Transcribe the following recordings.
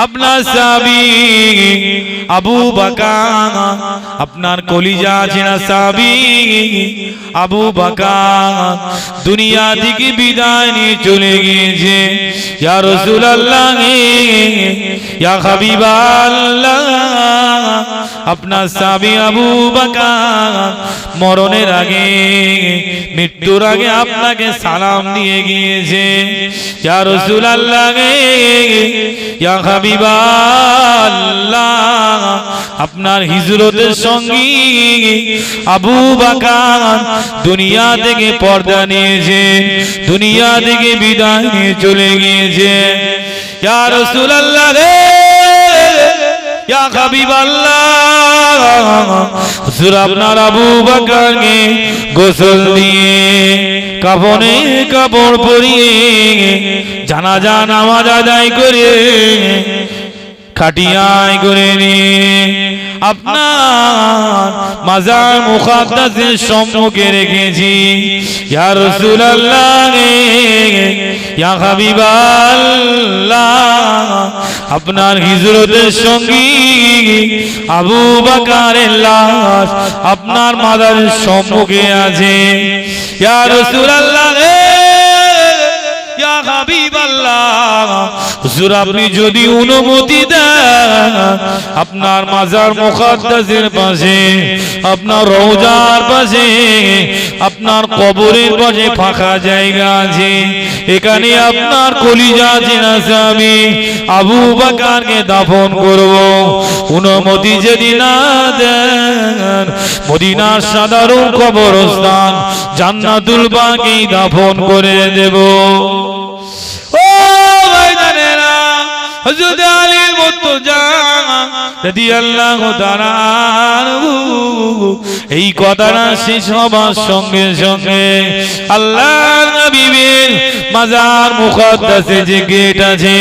আপনার সাহাবী আবু বকর, আপনার কলিজা আছে না সাহাবী আবু বকর দুনিয়া থেকে বিদায় নিয়ে চলে গিয়েছে। ইয়া রাসূলুল্লাহ, ইয়া হাবিবাল্লাহ, আপনার সাহাবী আবু বকর মরণের আগে, মৃত্যুর আগে আপনাকে সালাম দিয়ে গিয়েছে। ইয়া রাসূলুল্লাহ, ইয়া হাবিবাল্লাহ, আপনার হিজরতের সঙ্গী আবু বকর দুনিয়া থেকে পর্দা নিয়েছে, দুনিয়া থেকে বিদায় নিয়ে চলে গিয়েছে। ইয়া রাসূলুল্লাহ, ইয়া হাবিবাল্লাহ, হুজুর আপনার আবু বকরকে গোসল দিয়ে কাফনে কাপড় পরিয়ে জানাজা নামাজ আদায় করে খাটিয়ায় করে নিয়ে আপনার মাজার মুকাদ্দাসের সম্মুখে রেখেছি। ইয়া রাসূলুল্লাহ, ইয়া হাবিবাল্লাহ, আপনার হিজরতের সঙ্গী আবু বকরের লাশ আপনার মাজারের সম্মুখে আছে। ইয়া রাসূলুল্লাহ, ইয়া হাবিবাল্লাহ, হুজুর আপনি যদি অনুমতি দেন আপনার মাজার মুকাদ্দাসের পাশে, আপনার রওজার পাশে, আপনার কবরের পাশে ফাঁকা জায়গা আছে, এখানে আপনার কলিজা চেনা সাহাবী আবু বকরকে দাফন করব। অনুমতি যদি না দেন মদিনার সাধারণ কবরস্থান জান্নাতুল বাকি দাফন করে দেব। ও ভাইজানেরা, হযরত আলী মুর্তজা রাদিয়াল্লাহু তাআলা এই কথাটা শেষ হবার সঙ্গে সঙ্গে আল্লাহর নবীর মাজার মুকাদ্দাসে যে গেট আছে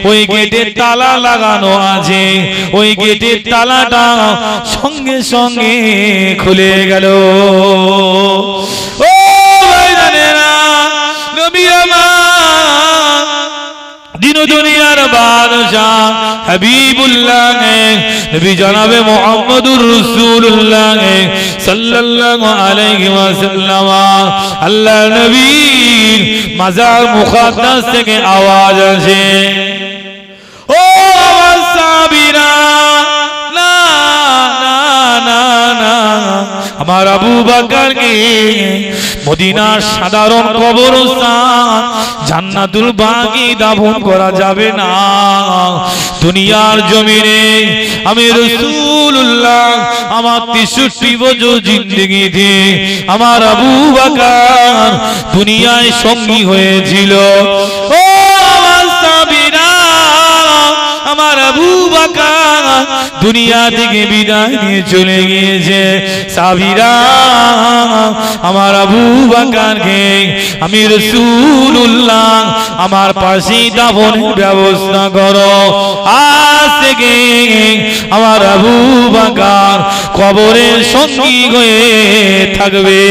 ওই গেটের তালা লাগানো আছে, ওই গেটের তালাটা সঙ্গে সঙ্গে খুলে গেল। ও ভাইজানেরা, নবী আমার দিন দুনিয়ার বাদশাহ হাবিবুল্লাহ নবী জনাবে মুহাম্মদুর রাসূলুল্লাহ সাল্লাল্লাহু আলাইহি ওয়াসাল্লাম আল্লাহ নবীর মাজার মুকাদ্দাস থেকে আওয়াজ আসে, ও আমার সাহাবীরা, না না না না, আমার আবু বকরকে মদিনার সাধারণ কবরস্থান জান্নাতুল বাকি দাফন করা যাবে না। দুনিয়ার জমিনে আমি রাসূলুল্লাহ আমার 63 বছর জিন্দেগিতে আমার আবু বকর দুনিয়ায় সঙ্গী হয়েছিল। ও আমার সাহাবীরা, আমার আবু বকর দুনিয়া থেকে বিদায় নিয়ে চলে গিয়েছে। সাহাবীরা, আমার আবু বকরকে আমি রাসূলুল্লাহ আমার পাশে দাফনের ব্যবস্থা করো। আজ থেকে আমার আবু বকর কবরের সঙ্গী হয়ে থাকবে।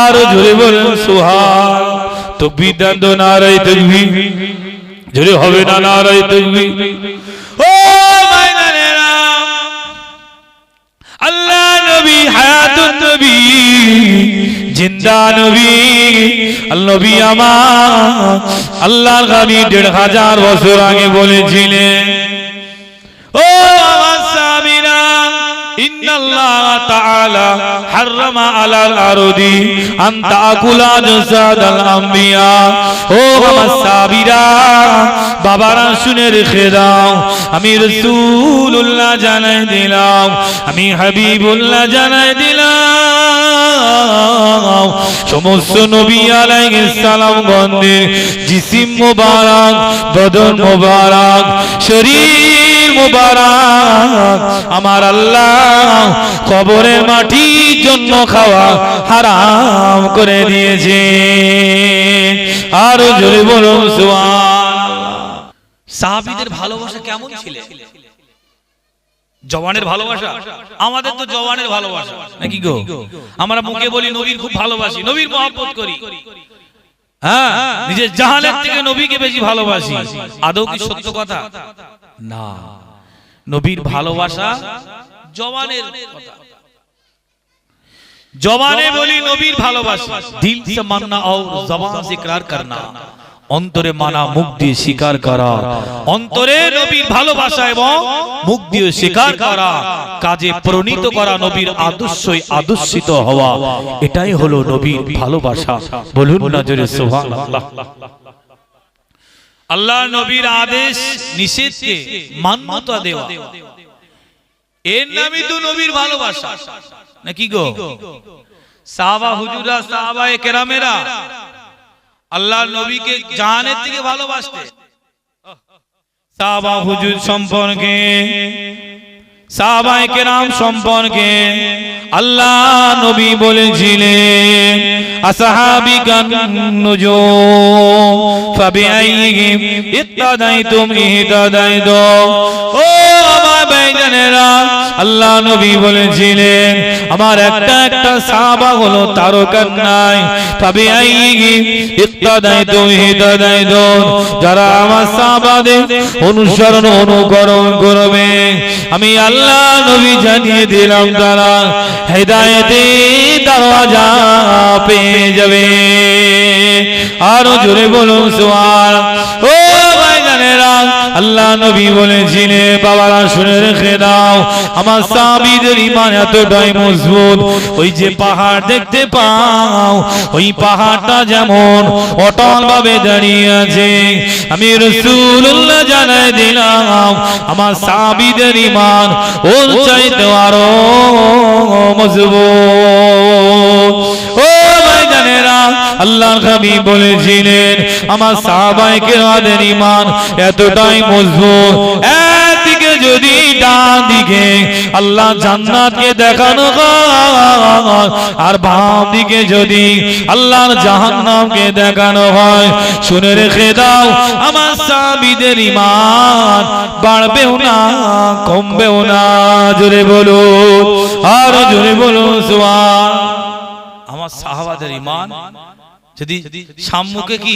আর জোরে বলুন সুবহান। তাকবীর দেন তো, নারায়ে তাকবীর। জোরে হবে না নারায়ে তাকবীর। ও ভাইজানেরা, আল্লাহ নবী হায়াতুন নবী জিন্দা নবী, নবী আমার আল্লাহর নবী ১৫০০ বছর আগে বলেছিলেন, ও আমার সাহাবীরা, ইন্নাল্লাহ তাআলা হারামা আলাল আরদি আন তাকুলা জাসাদাল আম্বিয়া। ও আমার সাহাবীরা, বাবারা শুনে রেখে দাও, আমি রাসূলুল্লাহ জানাই দিলাম, আমি হাবিবুল্লাহ জানাই দিলাম, সমস্ত নবী আলাইহিস সালাম গণের জিসিম মুবারক, বদন মুবারক, শরীর মুবারক আমার আল্লাহ কবরের মাটির জন্য খাওয়া হারাম করে দিয়েছে। আর জোরে বলুন সুবহানাল্লাহ। সাহাবীদের ভালোবাসা কেমন ছিল? জওয়ানের ভালোবাসা, আমাদের তো জওয়ানের ভালোবাসা নাকি গো? আমরা মুখে বলি নবীর খুব ভালোবাসি, নবীর মহব্বত করি, হ্যাঁ, নিজের জাহানের থেকে নবীকে বেশি ভালোবাসি, আদৌ কি সত্য কথা? না, নবীর ভালোবাসা জবানের কথা। জবানে বলি নবীর ভালোবাসা, দিল সে মাননা और জবান से इकरार करना, অন্তরে মানা, মুখ দিয়ে স্বীকার করা। অন্তরে নবীর ভালোবাসা এবং মুখ দিয়ে স্বীকার করা, কাজে প্রণীত করা, নবীর আদর্শই আদর্শিত হওয়া, এটাই হলো নবীর ভালোবাসা। বলুন না জোরে সুবহানাল্লাহ। আল্লাহ নবীর আদেশ নিষেধকে মান্যতা দেওয়া, এর নামই তো নবীর ভালোবাসা, নাকি গো? সাহাবা হুজুরা, সাহাবায়ে কেরামেরা আল্লাহ নবীকে জানের থেকে ভালোবাসতে। সাহাবা হুজুর সম্পর্কে, সাহাবায়ে কেরাম সম্পর্কে আল্লাহ নবী বলেছিলেন, আসহাবিকান নুজুম ফাবিআইহিম ইত্তাদাইতুম ইহতাদাইতু। ও আমার ভাইজানেরা, আল্লাহ নবী বলেছিলেন আমার একটা একটা সাহাবা হলো তারকার নাই, ফাবিআইহিম ইত্তাদাইতুম ইহতাদাইতু। যারা আমার সাহাবাদের অনুসরণ অনুকরণ করবে, আমি আল্লাহ নবী জানিয়ে দিলাম তারা হেদায়েতের দরজা পেয়ে যাবে। আরো জোরে বলুন সুবহানাল্লাহ। ও ভাইজানেরা, আল্লাহ নবী বলেছিলেন, বাবারা শুনে রেখে দাও, আমার সাহাবীদের ঈমান এতটাই মজবুত, ওই যে পাহাড় দেখতে পাও, ওই পাহাড়টা যেমন অটল ভাবে দাঁড়িয়ে আছে, আমি রাসূলুল্লাহ জানাই দিলাম আমার সাহাবীদের ঈমান ওর চাইতে আরো মজবুত। ও ভাইজানেরা, আল্লাহর হাবিব বলেছিলেন আমার সাহাবায়ে কেরামের ঈমান এতটাই মজবুত, একদিকে যদি ডান দিকে আল্লাহ জান্নাতকে দেখানো হয়, আর বাম দিকে যদি আল্লাহর জাহান্নামকে দেখানো হয়, শুনে রেখে দাও আমার সাহাবীদের ঈমান বাড়বেও না কমবেও না। জোরে বলুন, আর জোরে বলুন সুবহানাল্লাহ। আমার সাহাবাদের ঈমান যদি সম্মুখে কি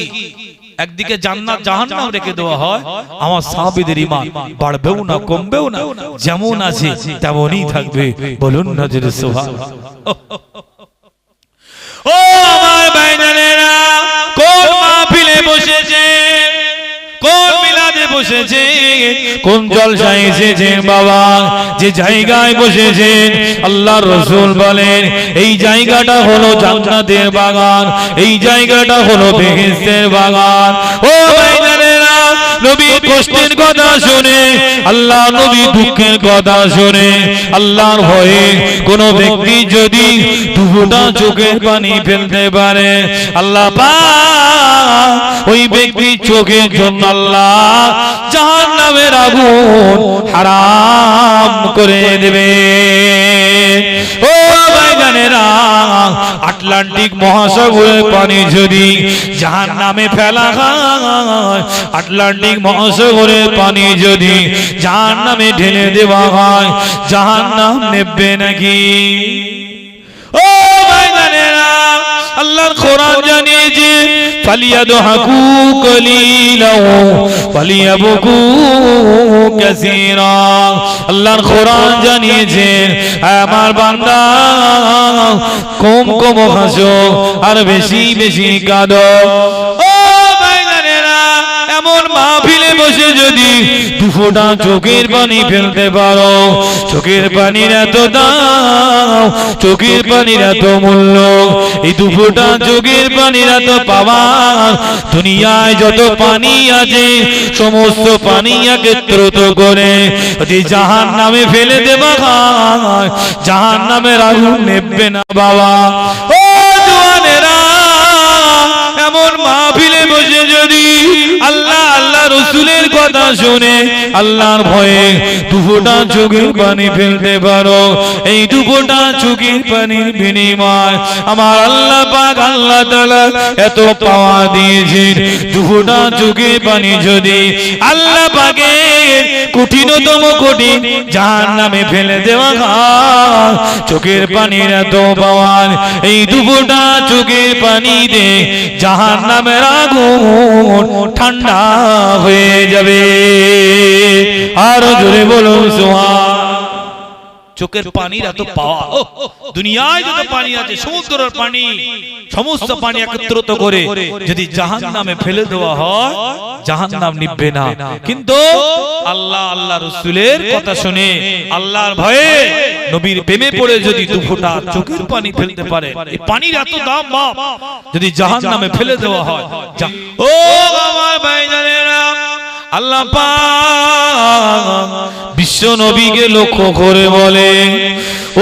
একদিকে জান্নাত জাহান্নাম রেখে দেওয়া হয়, আমার সাহাবীদের ঈমান বাড়বেও না কমবেও না, যেমন আছে তেমনই থাকবে। বলুন না জোরে সুবহানাল্লাহ। ও আমার ভাইজানেরা, কোন মাহফিলে বসেছে, কোন মিলাদে বসেছে, কোন জলসায় এসেছেন বাবা, যে জায়গায় বসেছেন আল্লাহর রাসূল বলেন এই জায়গাটা হলো জান্নাতের বাগান, এই জায়গাটা হলো বেহেশতের বাগান। ও ভাইজানেরা, নবীর কষ্টের কথা শুনে, আল্লাহ নবী দুঃখের কথা শুনে, আল্লাহর ভয়ে কোন ব্যক্তি যদি দুফোঁটা চোখের পানি ফেলতে পারে, আল্লাহ পাক ওই ব্যক্তির চোখের জন্য আল্লাহ জাহান্নামের আগুন হারাম করে দেবে। ও ভাইজানেরা, আটলান্টিক মহাসাগরের পানি যদি জাহান্নামে ফেলা হয়, আটলান্টিক মহাসাগরের পানি যদি জাহান্নামে ঢেলে দেওয়া হয়, জাহান্নাম নেবে নাকি? ও ভাইজানেরা, আল্লাহর কোরআন জানিয়েছে ফালিয়াদহাকু কলিলাও ফালিয়াবকু কাসীরা। আল্লাহর কোরআন জানিয়েছে আমার বান্দা কম কম হাসো আর বেশি বেশি কাঁদো। ও ভাইজানেরা, এমন মাহফিলে বসে যদি দুফোঁটা চোখের পানি ফেলতে পারো, চোখের পানির এত দাম, চোখের পানির এত মূল্য, এই দুফোঁটা চোখের পানির এত পাওয়ার, দুনিয়ায় যত পানি আছে সমস্ত পানি একত্রিত করে যদি জাহান্নামে ফেলে দেওয়া হয়, জাহান্নামের আগুন নেবে না বাবা। ও জওয়ানেরা, এমন মাহফিলে বসে যদি আল্লাহ আল্লাহ রাসূলের কথা শুনে আল্লাহর ভয়ে দুফোঁটা চোখের পানি ফেলতে পারো, এই দুফোঁটা চোখের পানির বিনিময় আমার আল্লাহ পাক আল্লাহ তাআলা এত পাওয়া দিয়েছেন। দুফোঁটা চোখের পানি যদি আল্লাহ পাকের কঠিনতম কঠিন জাহান্নামে ফেলে দেওয়া হয়। চোখের পানির এত পাওয়ার, এই দুপুরটা চোখের পানিতে জাহান্নামের আগুন ঠান্ডা হয়ে যাবে। আরো জোরে বলুন সুবহান। চোখের পানির এত পাওয়া, দুনিয়ায় যত পানি আছে, সমুদ্রের পানি, সমস্ত পানি একত্রিত করে যদি জাহান্নামে ফেলে দেওয়া হয়, জাহান্নাম নিভবে না। কিন্তু আল্লাহ আল্লাহ রাসূলের কথা শুনে, আল্লাহর ভয়ে, নবীর প্রেমে পড়ে যদি দু ফোঁটা চোখের পানি ফেলতে পারে, এই পানির এত দাম বাপ, যদি জাহান্নামে ফেলে দেওয়া হয়। ও আমার ভাইজানেরা, আল্লাহ পাক বিশ্ব নবীকে লক্ষ্য করে বলে,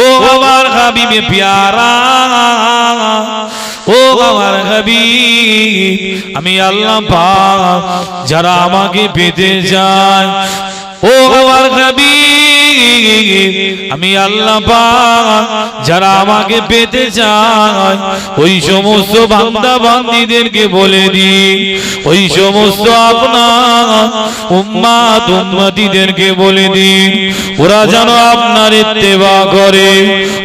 ও আমার হাবিবে প্যারা, ও আমার হাবিব, আমি আল্লাহ পাক যারা আমাকে পেতে চায়, ও আমার হাবিব, আমি আল্লাহ পাক যারা আমাকে পেতে চায়, ওই সমস্ত বান্দা বান্দীদেরকে বলে দিই, ওই সমস্ত আপনার উম্মাত উম্মতিদেরকে বলে দিন, ওরা যেন আপনার ইত্তেবা করে,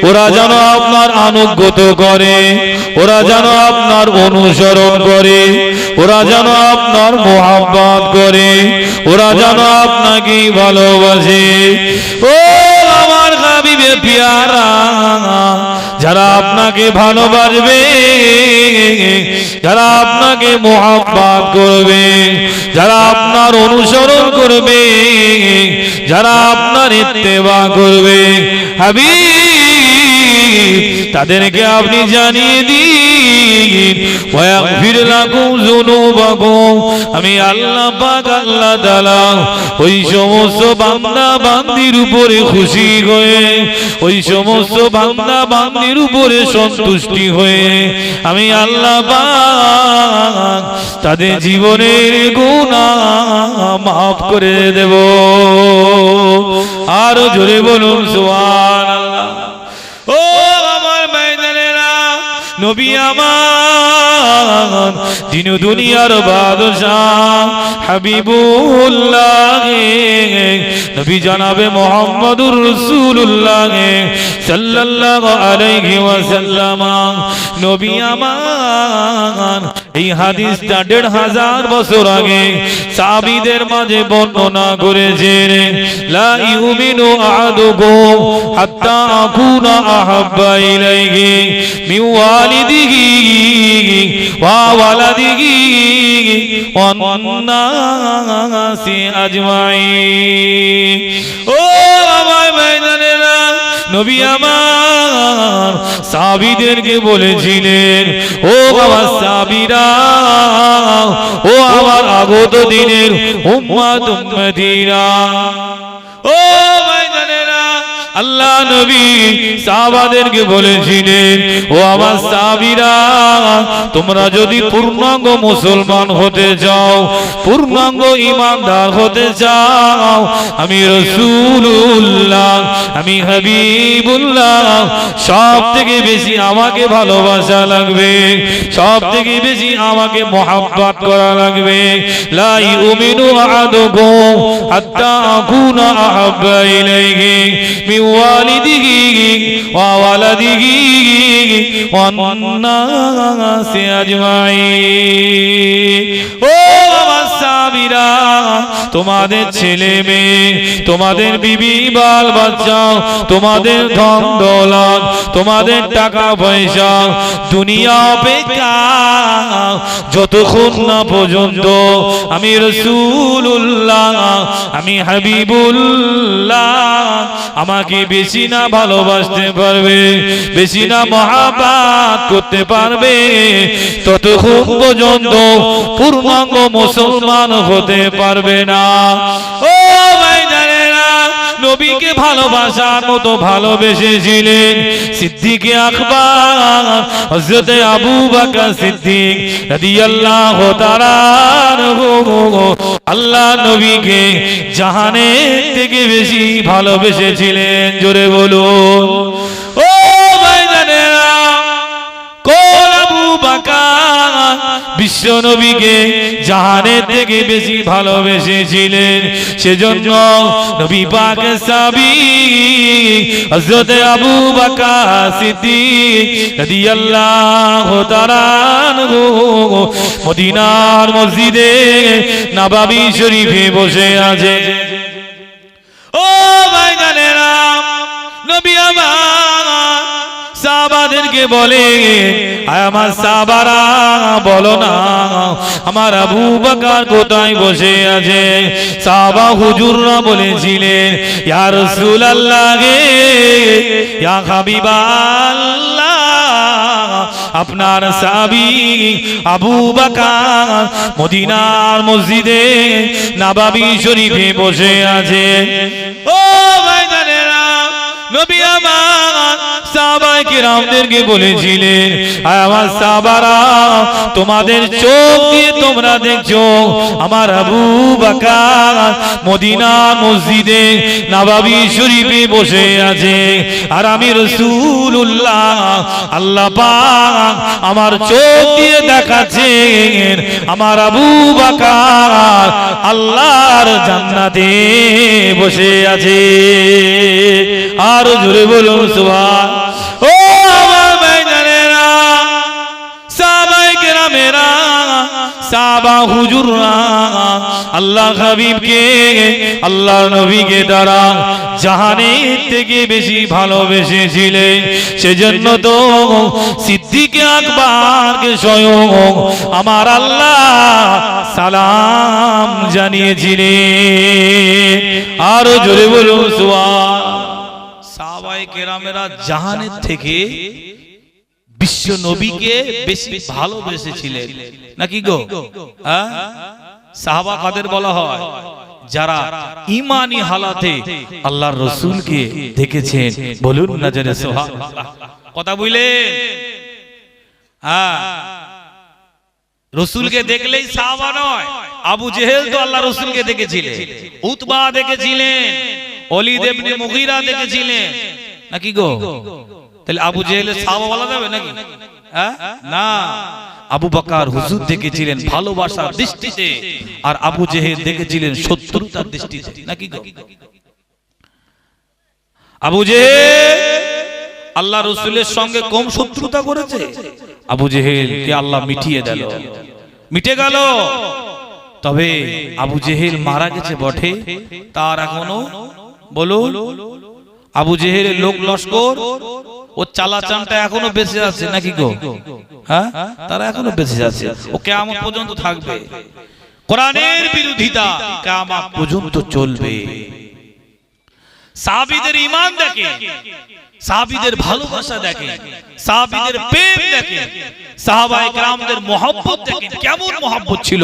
ওরা যেন আপনার আনুগত্য করে, ওরা যেন আপনার অনুসরণ করে, ওরা যেন আপনার মুহাব্বত করে, ওরা যেন আপনাকে ভালোবাসে। ও আমার হাবিবে প্যারা, যারা আপনাকে ভালোবাসবে, যারা আপনাকে মুহাব্বত করবে, যারা আপনার অনুসরণ করবে, যারা আপনার ইত্তেবা করবে, হাবিব তাদেরকে আপনি জানিয়ে দিন, ওয়াগফির লাকুম যুনুবাকুম, আমি আল্লাহ পাক আল্লাহ তাআলা ওই সমস্ত বান্দা বান্দির উপরে খুশি হয়ে, ওই সমস্ত বান্দা বান্দির উপরে সন্তুষ্টি হয়ে, আমি আল্লাহ পাক তাদের জীবনের গুনাহ মাফ করে দেব। আরো জোরে বলুন সুবহানাল্লাহ। ও আমার ভাইজানেরা, নবী আমার দিন দুনিয়ার বাদশাহ হাবিবুল্লাহ, নবী জনাবে মুহাম্মদুর রাসূলুল্লাহ সাল্লাল্লাহু আলাইহি ওয়াসাল্লাম, নবী আমার এই হাদিসটা ১৫০০ বছর আগে সাহাবীদের মাঝে বর্ণনা করেছেন। লা ইউমিনু আহাদুকুম হাত্তা আকুনা আহাব্বা ইলাইহি মিন ওয়ালিদিহি ওয়া ওয়ালাদিহি ওয়ান নাসি আজমাইন। ও আমার ভাইজানেরা, নবী আমার সাহাবীদেরকে বলেছিলেন, ও বাবা সাহাবীরা, ও আমার আগত দিনের উম্মত উম্মতিরা, ও ভাইজানেরা, আল্লাহ নবী সাহাবাদেরকে বলেছিলেন, ও আমার সাহাবীরা, তোমরা যদি পূর্ণাঙ্গ মুসলমান হতে চাও, পূর্ণাঙ্গ ঈমানদার হতে চাও, আমি রাসূলুল্লাহ, আমি হাবিবুল্লাহ, সব থেকে বেশি আমাকে ভালোবাসা লাগবে, সব থেকে বেশি আমাকে মুহাব্বত করা লাগবে। লা ইউমিনু আহাদুকুম হাত্তা আকুনা আহাব্বা ইলাইহি মিন ওয়ালিদিহি ওয়া ওয়ালাদিহি ওয়ান নাসি আজমাইন। ও আমার সাহাবীরা, তোমাদের ছেলে মেয়ে, তোমাদের বিবি বাল বাচ্চা, তোমাদের ধন দৌলত, তোমাদের টাকা পয়সা, দুনিয়া অপেক্ষা যতক্ষণ না পর্যন্ত আমি রাসূলুল্লাহ, আমি হাবিবুল্লাহ আমাকে বেশি না ভালোবাসতে পারবে, বেশি না মহাব্বত করতে পারবে, ততক্ষণ পর্যন্ত পূর্ণাঙ্গ মুসলমান হতে পারবে না। ও ভাইজানেরা, নবীকে ভালোবাসার মতো ভালোবেসেছিলেন সিদ্দিক আকবর হযরত আবু বকর সিদ্দিক রাদিয়াল্লাহু তাআলা আনহু। আল্লাহ নবীকে জাহানের থেকে বেশি ভালোবেসেছিলেন, জোরে বলুন। ও ভাইজানেরা, কোন আবু বকর বিশ্ব নবীকে জাহানের থেকে বেশি ভালোবেসেছিলেন। সেজন্য নবী পাকের সাহাবী হযরত আবু বকর সিদ্দিক রাদিয়াল্লাহু তাআলা আনহু মদিনার মসজিদে নববী শরীফে বসে আছে। ও ভাইজানেরা, নবী আমার সাহাবাদেরকে বলে, আমার সাহাবারা বলো না আমার আবু বকর কোথায় বসে আছে। সাহাবা হুজুররা বলেছিলেন, ইয়া রাসূলুল্লাহ গে, ইয়া হাবিবাল্লাহ, আপনার সাহাবী আবু বকর মদিনার মসজিদে নববী শরীফে বসে আছে। ও ভাইজানেরা, নবী আমার সাহাবায়ে কিরামদেরকে বলেছিলেন, আমার সাহাবারা তোমাদের চোখ দিয়ে তোমরা দেখছো আমার আবু বকর মদিনার মসজিদে নববী শরীফে বসে আছে, আর আমি রাসূলুল্লাহ আল্লাহ পাক আমার চোখ দিয়ে দেখাচ্ছেন আমার আবু বকর আল্লাহর জান্নাতে বসে আছে। আর জোরে বলুন সুবহান। ও আমার ভাইজানেরা, সাহাবায়ে কেরামেরা, সাহাবা হুজুররা আল্লাহ হাবিবকে, আল্লাহর নবীকে তারা জাহানের থেকে বেশি ভালোবেসেছিলেন। সেজন্য তো সিদ্দিক আকবরকে স্বয়ং আমার আল্লাহ সালাম জানিয়েছিলেন। আরো জোরে বলুন সুবহান। সাহাবায়ে কেরামেরা জাহানের থেকে বিশ্ব নবীকে বেশি ভালোবেসেছিলেন নাকি গো? সাহাবা কাদের বলা হয়? যারা ঈমানি হালাতে আল্লাহর রাসূলকে দেখেছেন। বলুন না জোরে সুবহানাল্লাহ। কথা বুঝলেন? রাসূলকে দেখলেই সাহাবা নয়, আবু জেহেল তো আল্লাহর রাসূলকে দেখেছিলেন, উতবা দেখেছিলেন, ওলীদ ইবনে মুগীরা দেখেছিলেন নাকি গো? তাহলে আবু জেহেলের সাহাবা বলা যাবে নাকি? না, আবু বকর হুজুর দেখেছিলেন ভালোবাসার দৃষ্টিতে, আর আবু জেহেল দেখেছিলেন শত্রুতার দৃষ্টিতে নাকি গো? আবু জেহেল আল্লাহ রাসূলের সঙ্গে কম শত্রুতা করেছে, আবু জেহেল কে আল্লাহ মিটিয়ে দিল, মিটে গেল। তবে আবু জেহেল মারা গেছে বটে, তার এখনো বলুন আবু জেহেলের লোক লস্কর ও চালাচানটা এখনো বেঁচে আছে নাকি গো? হ্যাঁ, তারা এখনো বেঁচে আছে, ও কিয়ামত পর্যন্ত থাকবে। কোরআনের বিরোধিতা কিয়ামত পর্যন্ত চলবে। সাহাবীদের ঈমান দেখে, সাহাবীদের ভালোবাসা দেখে, সাহাবীদের প্রেম দেখে, সাহাবায়ে কেরামদের মহব্বত দেখে। কেমন মহব্বত ছিল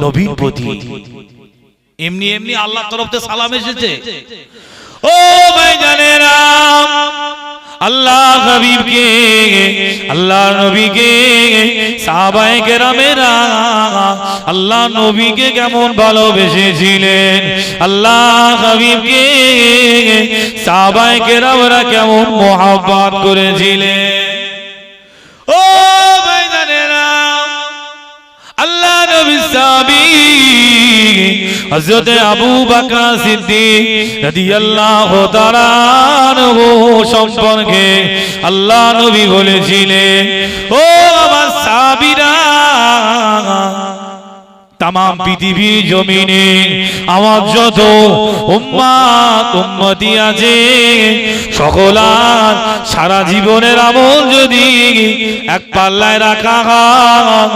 নবীর প্রতি। এমনি এমনি আল্লাহর তরফ থেকে সালাম এসেছে। ও ভাইজানেরা, আল্লাহ হাবিবকে, আল্লাহ নবীকে, সাহাবায়ে কেরামেরা আল্লাহ নবীকে কেমন ভালোবেসেছিলেন, আল্লাহ হাবিবকে সাহাবায়ে কেরামেরা কেমন মহব্বত করেছিলেন। ও ভাইজানেরা, আল্লাহ নবীর সাহাবী হযরত আবু বকর সিদ্দিক রাদিয়াল্লাহু তাআলা আনহু সম্পর্কে আল্লাহ নবী বলেছিলেন, ও আমার সাহাবীরা, तमाम পৃথিবী জমিনে আমার যত উম্মত উম্মতি আছে সকলার সারা জীবনের আমল যদি এক পাল্লায় রাখা হয়,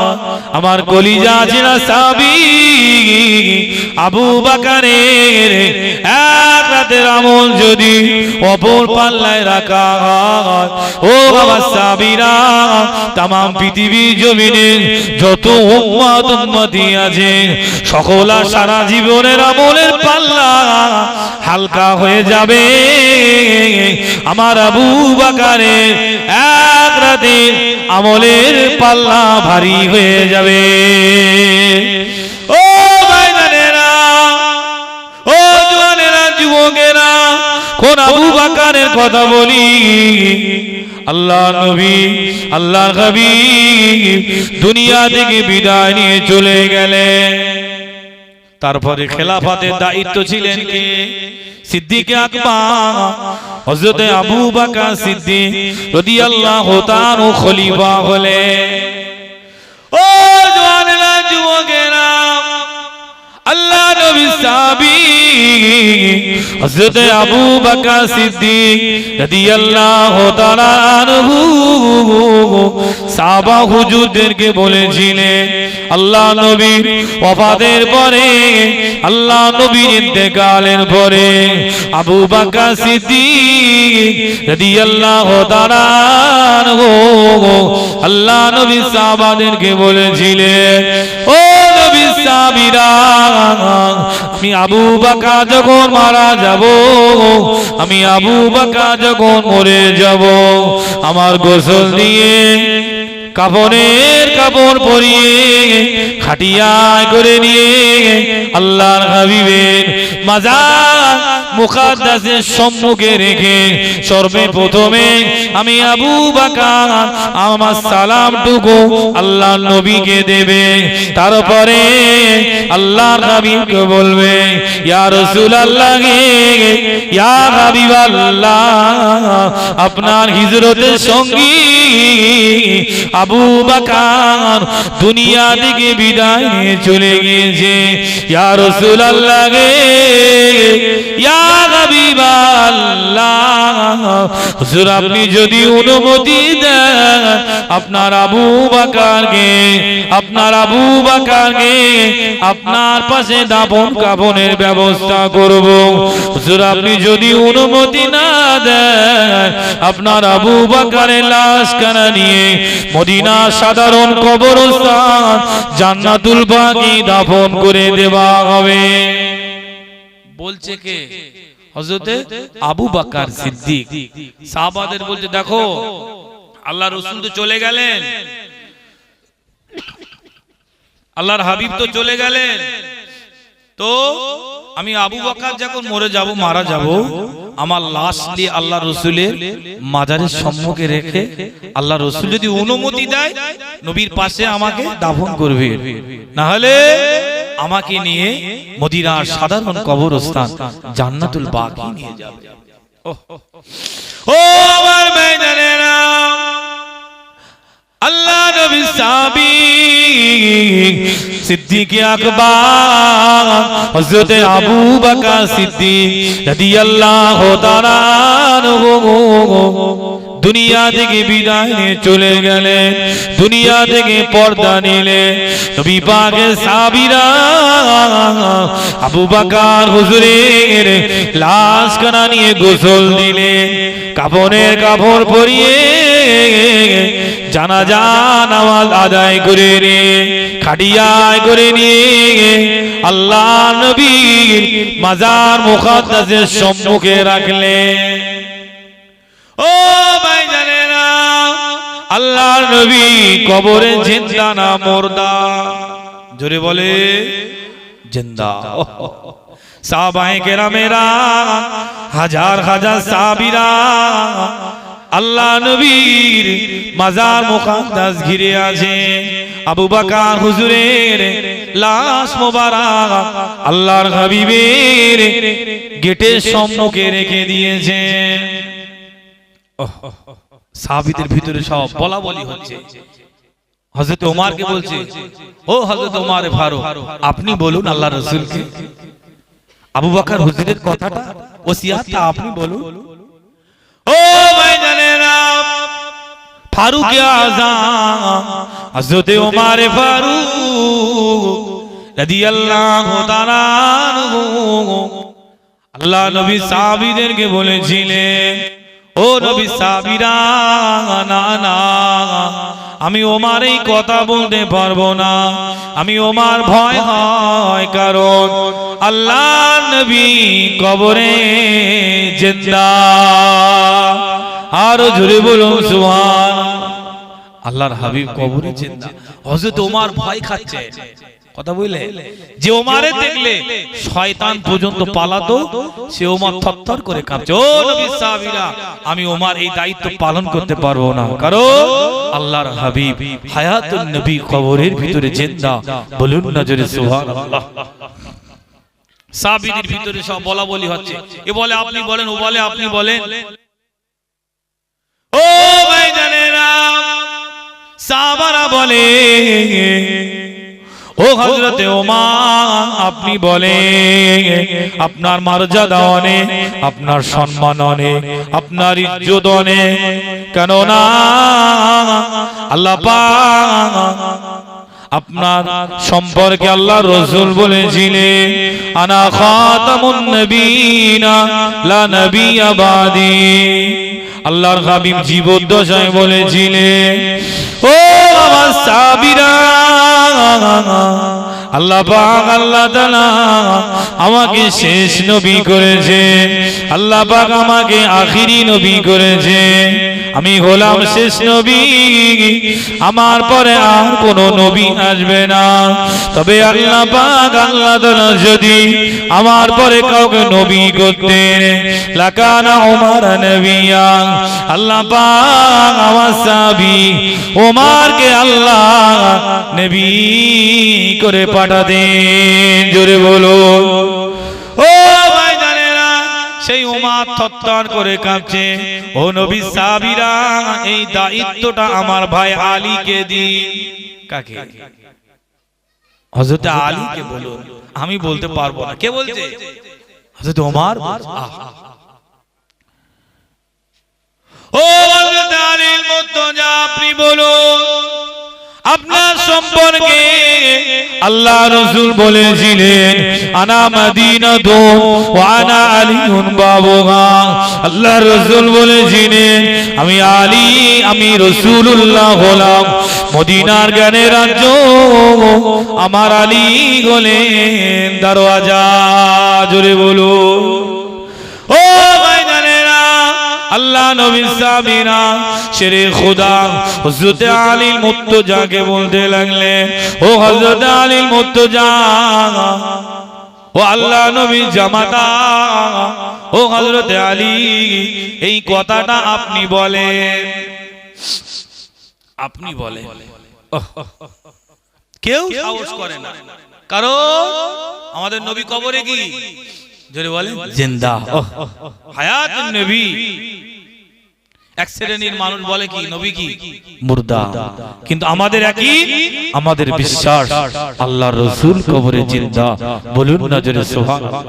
আমার কলিজা আছে না সাহাবী আবু বকরের এক রাতের আমল যদি অপর পাল্লায় রাখা হয়, ও বাবা সাহাবীরা, तमाम পৃথিবী জমিনে যত উম্মত উম্মতি আছে সকলা সারা জীবনের আমলের পাল্লা হালকা হয়ে যাবে, আমার আবু বকরের এক রাতের আমলের পাল্লা ভারী হয়ে যাবে। ও ভাইজানেরা, ও জওয়ানেরা, যুবকেরা, কোন আবু বকরের কথা বলি? আল্লাহ নবী আল্লাহর হাবিব দুনিয়া থেকে বিদায় নিয়ে চলে গেলেন। তারপরে খেলাফতের দায়িত্ব ছিলেন কে? সিদ্দিক আকবর হযরত আবু বকর সিদ্দিক রাদিয়াল্লাহু তাআলা খলিফা হলেন। ও জওয়ানেরা, যুবকেরা, আল্লাহ নবী সাহাবী হযরত আবু বকর সিদ্দিক রাদিয়াল্লাহু তাআলা আনহু সাহাবা হুজুরদেরকে বলেছিলেন, আল্লাহ নবীর ওফাতের পরে, আল্লাহ নবীর ইন্তেকালের পরে আবু বকর সিদ্দিক রাদিয়াল্লাহু তাআলা আনহু আল্লাহ নবী সাহাবাদেরকে বলেছিলেন, ও নবী সাহাবীরা, আমি আবু বকর যখন মারা যাব, আমি আবু বকর যখন মরে যাব, আমার গোসল দিয়ে কাফনের কাপড় পরিয়ে খাটিয়ায় করে নিয়ে আল্লাহর হাবিবের মাজার মুকাদ্দাসের সম্মুখে রেখে সর্বপ্রথমে আমি আবু বকর আমার সালামটুকু আল্লাহর নবীকে দেবে, তারপরে আল্লাহর হাবিবকে বলবে, ইয়া রাসূলুল্লাহ, ইয়া হাবিবাল্লাহ, আপনার হিজরতের সঙ্গী আবু বকর দুনিয়া থেকে বিদায় নিয়ে চলে গিয়েছে। ইয়া রাসূলুল্লাহ, ইয়া হাবিবাল্লাহ, হুজুর আপনি যদি অনুমতি দেন আপনার আবু বকরকে আপনার পাশে দাফন কাফনের ব্যবস্থা করব। হুজুর আপনি যদি অনুমতি না দেন আপনার আবু বকরের লাশ কানা নিয়ে মদিনা সাধারণ কবরস্থান জান্নাতুল বাকি দাফন করে দেওয়া হবে। বলছে কে? হযরত আবু বকর সিদ্দিক। সাহাবাদের বলছে, দেখো আল্লাহ রাসূল তো চলে গেলেন, আল্লাহর হাবিব তো চলে গেলেন, তো আমি আবু বকর যখন মারা যাব, আমার লাশ দিয়ে আল্লাহ রাসূলের মাজারের সম্মুখে রেখে আল্লাহ রাসূল যদি অনুমতি দেয় নবীর পাশে আমাকে দাফন করবে, না হলে আমাকে নিয়ে মদিনার সাধারণ কবরস্থান জান্নাতুল বাকি নিয়ে যাবে। ও আমার ভাইজানেরা, আল্লাহ নবী সাহাবী সিদ্দিক আকবর হযরত আবু বকর সিদ্দিক রাদিয়াল্লাহু তাআলা আনহু দুনিয়া থেকে বিদায় নিয়ে চলে গেলেন। দুনিয়া থেকে পর্দা নিলেন। নবী পাকের সাহাবীরা আবু বকর হুজুরের লাশ কানা নিয়ে গোসল দিলেন, কাফনের কাপড় পরিয়ে জানাজা নামাজ আদায় করে রে খাটিয়ায় করে নিয়ে আল্লাহ নবীর মাজার মুকাদ্দাসের সম্মুখে রাখলেন। ও ভাইজানেরা, আল্লাহর নবী কবরে জিন্দা না মুর্দা? জোরে বলে জিন্দা। সাহাবায়ে কেরামেরা, হাজার হাজার সাহাবীরা আল্লাহ নবীর মাজার মুকাদ্দাস ঘিরে আছে। আবু বকর হুজুরের লাশ মোবারক আল্লাহর হাবিবের গেটের সম্মুখে রেখে দিয়েছে। সাহাবীদের ভিতরে সব বলা বলি হচ্ছে। হযরত ওমরকে বলছে, ও হযরত ওমর ফারুক, আপনি বলুন আল্লাহর রাসূলকে আবু বকর হুজুরের কথাটা ওসিয়াতটা আপনি বলুন। ও ভাইজানেরা, ফারুক আযম হযরত ওমর ফারুক রাদিয়াল্লাহু তাআলা আনহু আল্লাহ নবী সাহাবীদেরকে বলেছিলেন, ও নবী সাহাবীরা, না না, আমি ওমর এই কথা বলতে পারবো না। আমি ওমর ভয় হয়, কারণ আল্লাহ নবী কবরে জিন্দা। আর জোরে বলুন সুবহান। আল্লাহর হাবিব কবরে জিন্দা। হযরত ওমর ভয় খাচ্ছে। কথা বুঝলে, যে ওমারে দেখলে শয়তান পর্যন্ত পালাতো, সে ওমর থরথর করে কাঁপছে। ও নবীর সাহাবীরা, আমি ওমর এই দায়িত্ব পালন করতে পারবো না, কারণ আল্লাহর হাবিব হায়াতুন নবী কবরের ভিতরে জিন্দা। বলুন না জোরে সুবহানাল্লাহ। সাহাবীদের ভিতরে সব বলা বলি হচ্ছে, এ বলে আপনি বলেন, ও বলে আপনি বলেন। ও ভাইজানেরা, সাহাবারা বলে, ও হযরতে ওমর আপনি বলেন, আপনার মর্যাদা অনেক, আপনার সম্মান অনেক, আপনার ইজ্জত অনেক, কেন না আল্লাহ পাক আপনার সম্পর্কে আল্লাহ রাসূল বলেছিলেন, আনা খাতামুন নবিয়িনা লা নবিয়্যা বাদি। আল্লাহর হাবিব জীবদ্দশায় বলেছিলেন, ও আমার সাহাবীরা, আল্লাহ পাক আল্লাহ তাআলা আমাকে শেষ নবী করেছে, আল্লাহ পাক আমাকে আখিরি নবী করেছে, আমি হলাম শেষ নবী, আমার পরে আর কোন নবী আসবে না। তবে আল্লাহ পাক আল্লাহ তাআলা যদি আমার পরে কাউকে নবী করতেন, লাকানা ওমর নবিয়া, আল্লাহ পাক আমার সাহাবী ওমরকে আল্লাহ নবী করে পাঠাতেন। জোরে বলো। ও ভাইজানেরা, সেই ওমর থরথর করে কাঁপছে। ও নবীর সাহাবীরা, এই দায়িত্বটা আমার ভাই আলীকে দিন। কাকে? হযরত আলীকে বলুন, আমি বলতে পারবো না। কে বলছে? হযরত ওমর। ও হযরত আলীর মুর্তজা, আপনি বলুন, আপনার সম্পর্কে আল্লাহ রাসূল বলেছিলেন, আনা মদিনাতু ওয়া আনা আলিউন বাবুহা। আল্লাহ রাসূল বলেছিলেন, আমি আলী, আমি রাসূলুল্লাহ হলাম মদিনার জ্ঞানের রাজ্য, আমার আলী হলেন দরওয়াজা। জোরে বলো। ও ভাইজানেরা, আল্লাহ নবীর সাহাবীরা শেরে খোদা হযরত আলীর মুর্তজাকে বলতে লাগলেন, ও হযরত আলীর মুর্তজা, ও আল্লাহ নবীর জামাতা, ও হযরত আলী, এই কথাটা আপনি বলেন, আপনি বলেন। কেউ সাহস করে না, কারণ আমাদের নবী কবরে কি? জোরে বলেন, জিন্দা। হায়াতুন নবী। এক শ্রেণীর মানুষ বলে কি নবী কি মুর্দা, কিন্তু আমাদের একই, আমাদের বিশ্বাস আল্লাহর রাসূল কবরে জিন্দা। বলুন না জোরে সুবহানাল্লাহ।